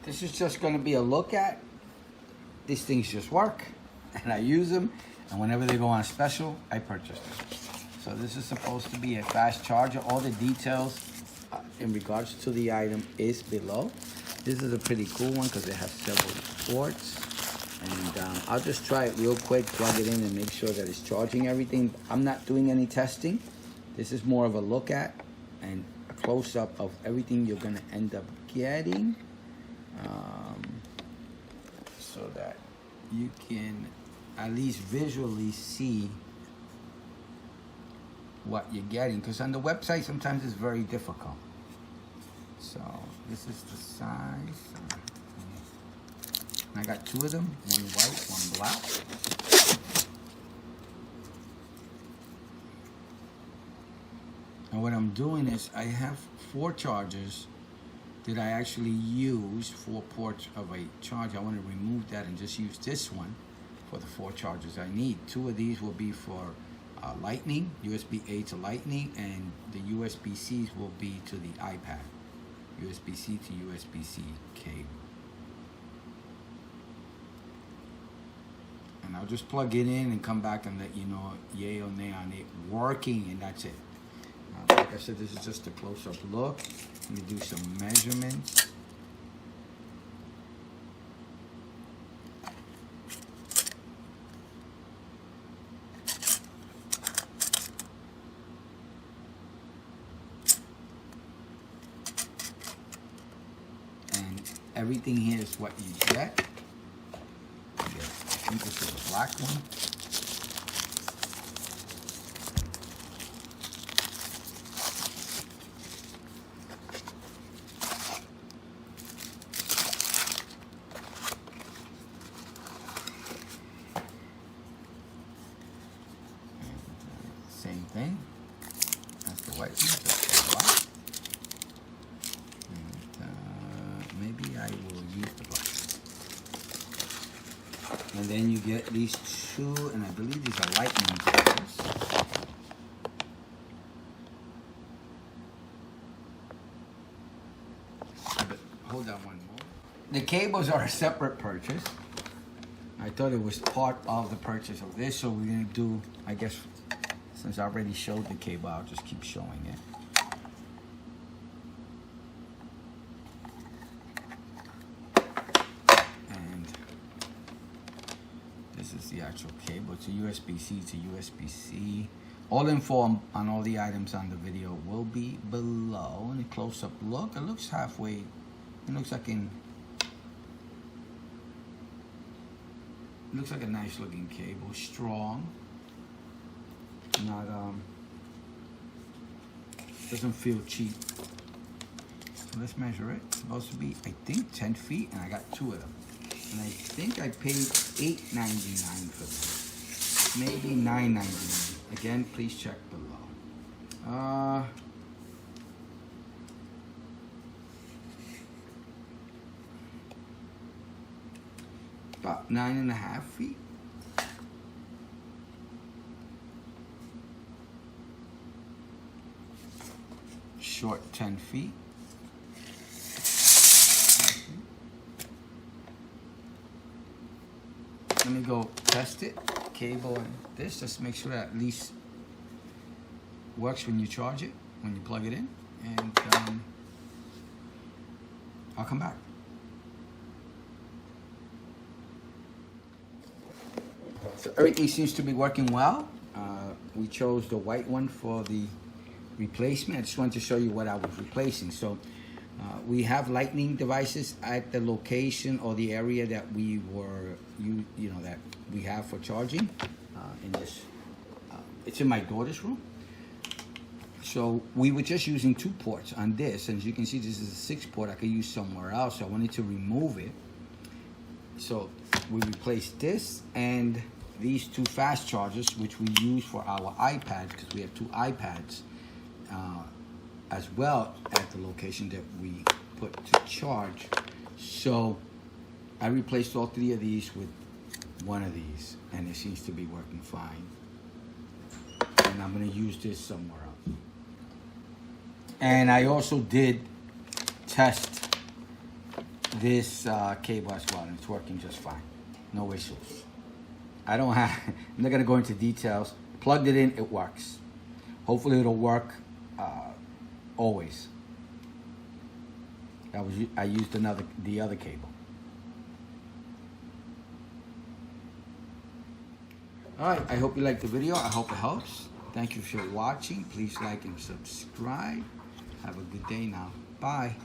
this is just going to be a look at. These things just work, and I use them, and whenever they go on special, I purchase them. So this is supposed to be a fast charger. All the details in regards to the item is below. This is a pretty cool one because it has several ports. And I'll just try it real quick, plug it in, and make sure that it's charging everything. I'm not doing any testing. This is more of a look at and a close-up of everything you're going to end up getting, so that you can at least visually see what you're getting, because on the website sometimes it's very difficult. So this is the size. I got two of them, one white, one black. And what I'm doing is I have 4 chargers that I actually use, 4 ports of a charger. I want to remove that and just use this one for the 4 chargers I need. 2 of these will be for Lightning, USB-A to Lightning, and the USB-Cs will be to the iPad, USB-C to USB-C cable. And I'll just plug it in and come back and let you know yay or nay on it working, and that's it. Like I said, this is just a close-up look. Let me do some measurements. And everything here is what you get. I think this is the black one. Same thing. That's the white one. That's the black. And maybe I will use the black. And then you get these 2, and I believe these are Lightning cables. But hold on one more. The cables are a separate purchase. I thought it was part of the purchase of this, so we're gonna do, I guess, since I already showed the cable, I'll just keep showing it. And this is the actual cable. It's a USB-C to USB-C. All info on all the items on the video will be below. And a close-up look, it looks halfway, it looks like a nice looking cable, strong. Not doesn't feel cheap. So let's measure it. It's supposed to be, I think, 10 feet, and I got 2 of them. And I think I paid $8.99 for this. Maybe $9.99. Again, please check below. About 9.5 feet. Short 10 feet. Let me go test it. Cable and this, just make sure that at least works when you charge it, when you plug it in, and I'll come back. So everything seems to be working well. We chose the white one for the replacement. I just wanted to show you what I was replacing. So we have Lightning devices at the location or the area that we were, that we have for charging. In this, it's in my daughter's room. So we were just using 2 ports on this, and as you can see, this is a 6-port I could use somewhere else. So I wanted to remove it. So we replaced this and these 2 fast chargers, which we use for our iPad, because we have 2 iPads as well at the location that we put to charge. So I replaced all 3 of these with 1 of these, and it seems to be working fine. And I'm going to use this somewhere else. And I also did test this cable as well, and it's working just fine. No issues. I don't have, I'm not gonna go into details. Plugged it in, it works. Hopefully it'll work always. I used the other cable. All right, I hope you liked the video. I hope it helps. Thank you for watching. Please like and subscribe. Have a good day now. Bye.